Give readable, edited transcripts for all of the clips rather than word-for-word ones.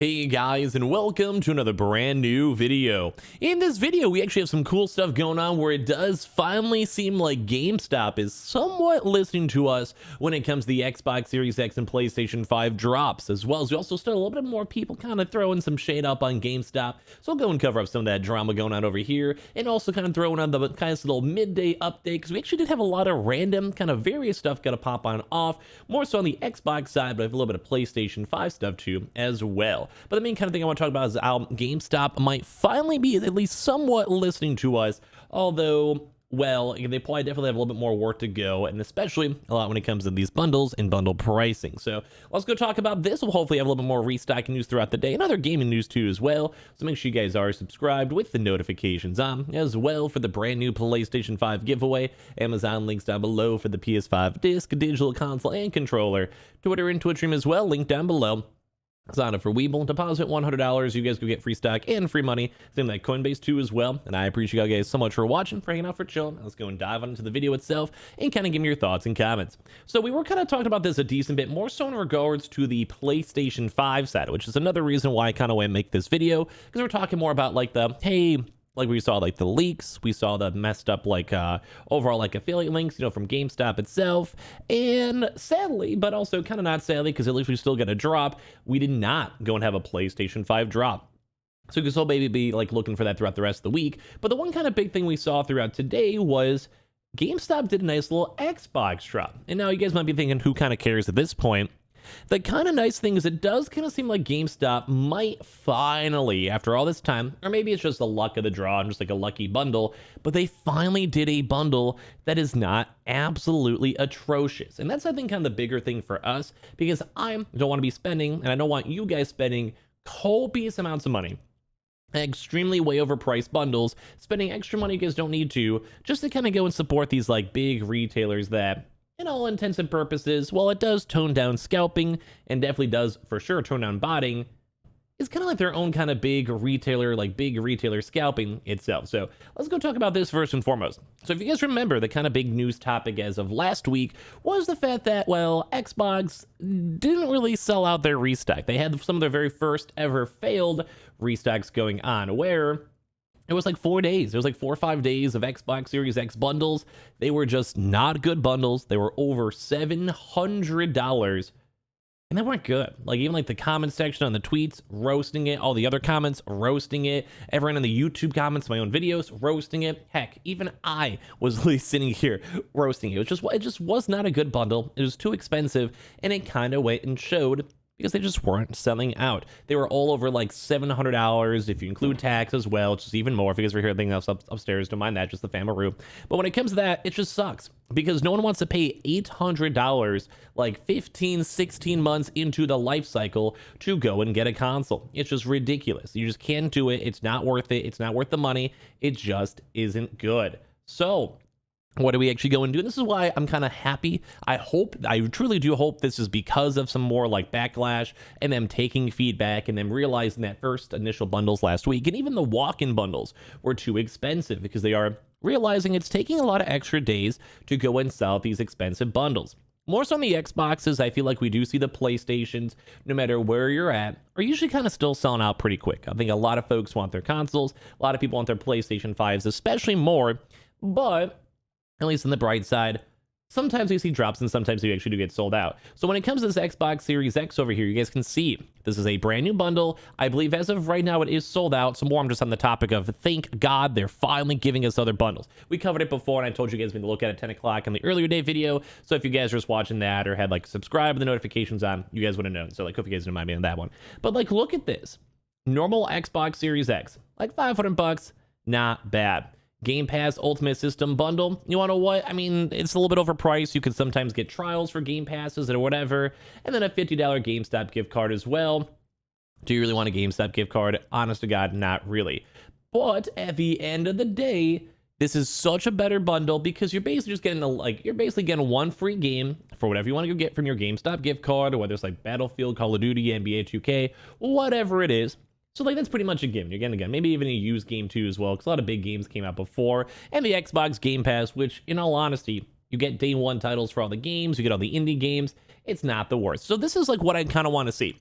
Hey guys, and welcome to another brand new video. In this video, we actually have some cool stuff going on where it does finally seem like GameStop is somewhat listening to us when it comes to the Xbox Series X and PlayStation 5 drops, as well as we also start a little bit more people kind of throwing some shade up on GameStop. So I'll go and cover up some of that drama going on over here, and also kind of throwing on the kind of little midday update, because we actually did have a lot of random kind of various stuff got to pop on off, more so on the Xbox side, but I have a little bit of PlayStation 5 stuff too as well. But the main kind of thing I want to talk about is how GameStop might finally be at least somewhat listening to us, although, well, they probably definitely have a little bit more work to go, and especially a lot when it comes to these bundles and bundle pricing. So let's go talk about this. We'll hopefully have a little bit more restocking news throughout the day and other gaming news too as well. So make sure you guys are subscribed with the notifications on as well for the brand new PlayStation 5 giveaway. Amazon links down below for the PS5 disc, digital console, and controller. Twitter and Twitch stream as well, link down below. Sign up for Weeble, deposit $100, you guys go get free stock and free money. Same like Coinbase too as well. And I appreciate you guys so much for watching, for hanging out, for chilling. Let's go and dive into the video itself and kind of give me your thoughts and comments. So we were kind of talking about this a decent bit, more so in regards to the PlayStation 5 side, which is another reason why I kind of want to make this video, because we're talking more about like the, hey, like we saw like the leaks, we saw the messed up like overall like affiliate links, from GameStop itself, and sadly, but also kind of not sadly, because at least we still get a drop, we did not go and have a PlayStation 5 drop. So you can still maybe be like looking for that throughout the rest of the week. But the one kind of big thing we saw throughout today was GameStop did a nice little Xbox drop. And now you guys might be thinking, who kind of cares at this point? The kind of nice thing is it does kind of seem like GameStop might finally, after all this time, or maybe it's just the luck of the draw and just like a lucky bundle, but they finally did a bundle that is not absolutely atrocious. And that's, I think, kind of the bigger thing for us, because I don't want to be spending, and I don't want you guys spending copious amounts of money, extremely way overpriced bundles, spending extra money you guys don't need to, just to kind of go and support these like big retailers that, in all intents and purposes, while it does tone down scalping and definitely does for sure tone down botting, it's kind of like their own kind of big retailer scalping itself. So let's go talk about this first and foremost. So if you guys remember, the kind of big news topic as of last week was the fact that, well, Xbox didn't really sell out their restock. They had some of their very first ever failed restocks going on, where it was like 4 days. It was like 4 or 5 days of Xbox Series X bundles. They were just not good bundles. They were over $700, and they weren't good. Like, even like the comment section on the tweets, roasting it. All the other comments, roasting it. Everyone in the YouTube comments, my own videos, roasting it. Heck, even I was really sitting here roasting it. It just was not a good bundle. It was too expensive, and it kind of went and showed, because they just weren't selling out. They were all over like $700 if you include tax as well, which is even more if you guys were hearing anything else upstairs. Don't mind that, just the Famaroo. But when it comes to that, it just sucks, because no one wants to pay $800 like 15, 16 months into the life cycle to go and get a console. It's just ridiculous. You just can't do it. It's not worth it. It's not worth the money. It just isn't good. So what do we actually go and do? And this is why I'm kind of happy. I truly do hope this is because of some more like backlash and them taking feedback and them realizing that first initial bundles last week and even the walk-in bundles were too expensive, because they are realizing it's taking a lot of extra days to go and sell these expensive bundles. More so on the Xboxes, I feel like we do see the PlayStations, no matter where you're at, are usually kind of still selling out pretty quick. I think a lot of folks want their consoles. A lot of people want their PlayStation 5s, especially more, but at least on the bright side, sometimes you see drops and sometimes you actually do get sold out. So when it comes to this Xbox Series X over here, you guys can see this is a brand new bundle. I believe as of right now, it is sold out. So more I'm just on the topic of, thank God they're finally giving us other bundles. We covered it before, and I told you guys to look at it at 10 o'clock in the earlier day video. So if you guys are just watching that or had like subscribe with the notifications on, you guys would have known. So like, hope you guys didn't mind me on that one. But like, look at this. Normal Xbox Series X, like $500, not bad. Game Pass Ultimate System Bundle, you want to what? I mean, it's a little bit overpriced. You can sometimes get trials for Game Passes or whatever. And then a $50 GameStop gift card as well. Do you really want a GameStop gift card? Honest to God, not really. But at the end of the day, this is such a better bundle, because you're basically just getting you're basically getting one free game for whatever you want to go get from your GameStop gift card, or whether it's like Battlefield, Call of Duty, NBA 2K, whatever it is. So like, that's pretty much a given. You're getting again, maybe even a used game too as well, because a lot of big games came out before. And the Xbox Game Pass, which in all honesty, you get day one titles for all the games, you get all the indie games. It's not the worst. So this is like what I kind of want to see.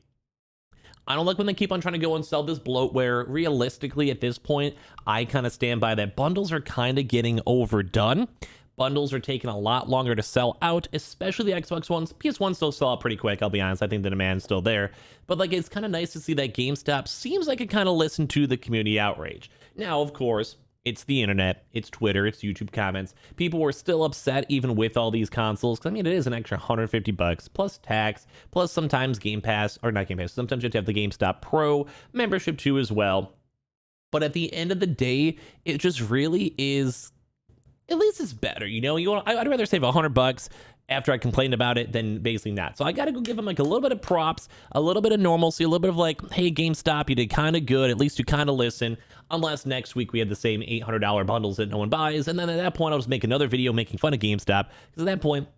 I don't like when they keep on trying to go and sell this bloatware. Realistically, at this point, I kind of stand by that bundles are kind of getting overdone. Bundles are taking a lot longer to sell out, especially the Xbox ones. PS1 still sell out pretty quick, I'll be honest. I think the demand's still there. But like, it's kind of nice to see that GameStop seems like it kind of listened to the community outrage. Now, of course, it's the internet, it's Twitter, it's YouTube comments. People were still upset even with all these consoles. Cause I mean, it is an extra $150 plus tax, plus sometimes Game Pass, or not Game Pass, sometimes you have to have the GameStop Pro membership too as well. But at the end of the day, it just really is, at least it's better, you know? I'd rather save $100 after I complained about it than basically not. So I gotta go give them like a little bit of props, a little bit of normalcy, a little bit of like, hey, GameStop, you did kind of good. At least you kind of listen. Unless next week we had the same $800 bundles that no one buys. And then at that point, I'll just make another video making fun of GameStop. Because at that point,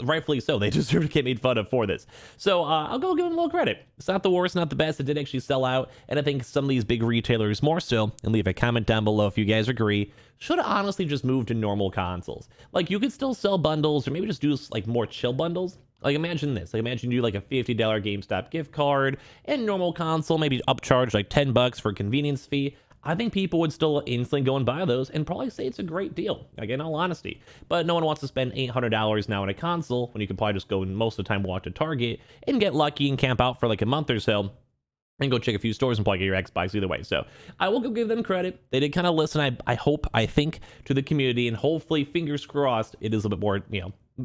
rightfully so, they deserve to get made fun of for this. So I'll go give them a little credit. It's not the worst, not the best. It did actually sell out. And I think some of these big retailers more so, and leave a comment down below if you guys agree, should honestly just move to normal consoles. Like, you could still sell bundles, or maybe just do like more chill bundles. Like, imagine this. Like, imagine you do like a $50 GameStop gift card and normal console, maybe upcharge like $10 for a convenience fee. I think people would still instantly go and buy those and probably say it's a great deal, like, in all honesty. But no one wants to spend $800 now on a console when you could probably just go and most of the time walk to Target and get lucky and camp out for like a month or so and go check a few stores and probably get your Xbox either way. So I will go give them credit. They did kind of listen, I think, to the community, and hopefully, fingers crossed, it is a bit more,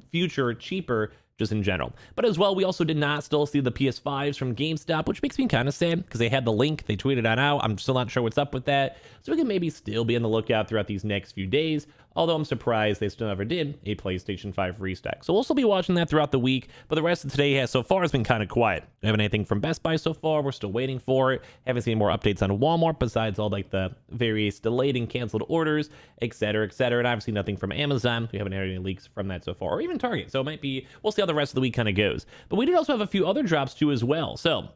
future, cheaper, just in general. But as well, we also did not still see the PS5s from GameStop, which makes me kind of sad because they had the link, they tweeted it out. I'm still not sure what's up with that. So we can maybe still be on the lookout throughout these next few days, although I'm surprised they still never did a PlayStation 5 restock. So we'll still be watching that throughout the week, but the rest of today so far has been kind of quiet. We haven't anything from Best Buy so far. We're still waiting for it. Haven't seen more updates on Walmart besides all like the various delayed and canceled orders, etc., etc. And obviously nothing from Amazon. We haven't had any leaks from that so far, or even Target. So it might be, we'll see how the rest of the week kind of goes. But we did also have a few other drops too as well. So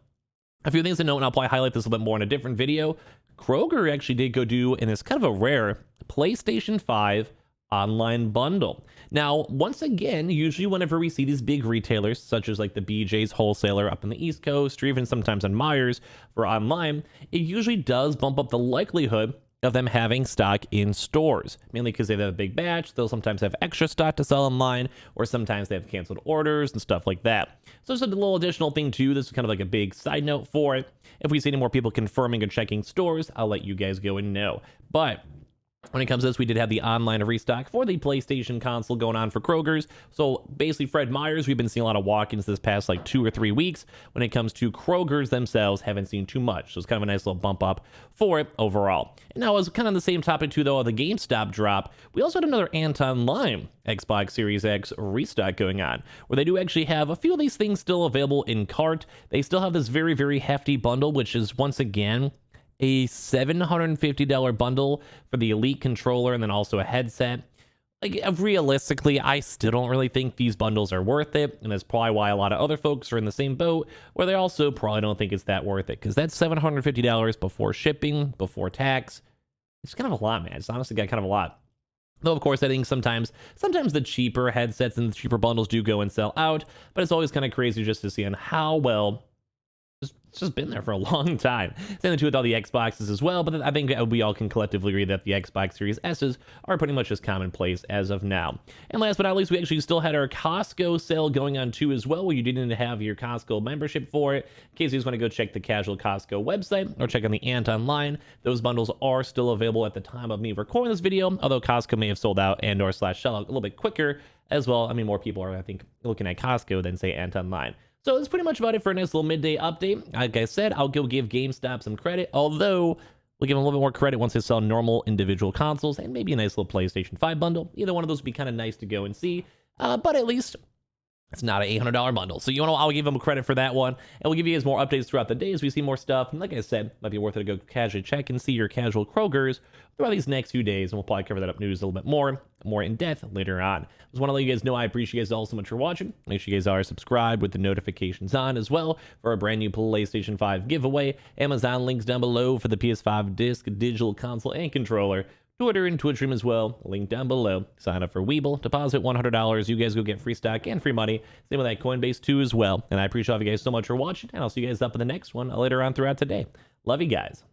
a few things to note, and I'll probably highlight this a little bit more in a different video. Kroger actually did go do, and it's kind of a rare, PlayStation 5 online bundle. Now, once again, usually whenever we see these big retailers, such as like the BJ's wholesaler up in the East Coast, or even sometimes on Myers for online, it usually does bump up the likelihood of them having stock in stores, mainly because they have a big batch. They'll sometimes have extra stock to sell online, or sometimes they have canceled orders and stuff like that. So just a little additional thing too. This is kind of like a big side note for it. If we see any more people confirming or checking stores, I'll let you guys go and know. But when it comes to this, we did have the online restock for the PlayStation console going on for Kroger's. So basically, Fred Meyer's, we've been seeing a lot of walk-ins this past like 2 or 3 weeks. When it comes to Kroger's themselves, haven't seen too much. So it's kind of a nice little bump up for it overall. And now, as kind of the same topic too, though, of the GameStop drop, we also had another Anton Xbox Series X restock going on, where they do actually have a few of these things still available in cart. They still have this very, very hefty bundle, which is once again a $750 bundle for the Elite controller and then also a headset. Like, realistically, I still don't really think these bundles are worth it, and that's probably why a lot of other folks are in the same boat, where they also probably don't think it's that worth it, because that's $750 before shipping, before tax. It's kind of a lot, man. It's honestly got kind of a lot. Though, of course, I think sometimes the cheaper headsets and the cheaper bundles do go and sell out, but it's always kind of crazy just to see on how well it's just been there for a long time. Same thing with all the Xboxes as well, but I think we all can collectively agree that the Xbox Series S's are pretty much just commonplace as of now. And last but not least, we actually still had our Costco sale going on too as well, where you didn't have your Costco membership for it. In case you just want to go check the casual Costco website or check on the Ant online, those bundles are still available at the time of me recording this video, although Costco may have sold out and or / sell out a little bit quicker as well. I mean, more people are, I think, looking at Costco than say Ant online. So that's pretty much about it for a nice little midday update. Like I said, I'll go give GameStop some credit, although we'll give them a little bit more credit once they sell normal individual consoles and maybe a nice little PlayStation 5 bundle. Either one of those would be kind of nice to go and see, but at least it's not an $800 bundle. So I'll give them credit for that one, and we'll give you guys more updates throughout the day as we see more stuff. And like I said, might be worth it to go casually check and see your casual Kroger's throughout these next few days, and we'll probably cover that up news a little bit more in depth later on. Just want to let you guys know I appreciate you guys all so much for watching. Make sure you guys are subscribed with the notifications on as well for a brand new PlayStation 5 giveaway. Amazon links down below for the PS5 disc, digital console, and controller. Twitter and Twitch stream as well. Link down below. Sign up for Weeble, deposit $100. You guys go get free stock and free money. Same with that Coinbase too as well. And I appreciate you guys so much for watching, and I'll see you guys up in the next one later on throughout today. Love you guys.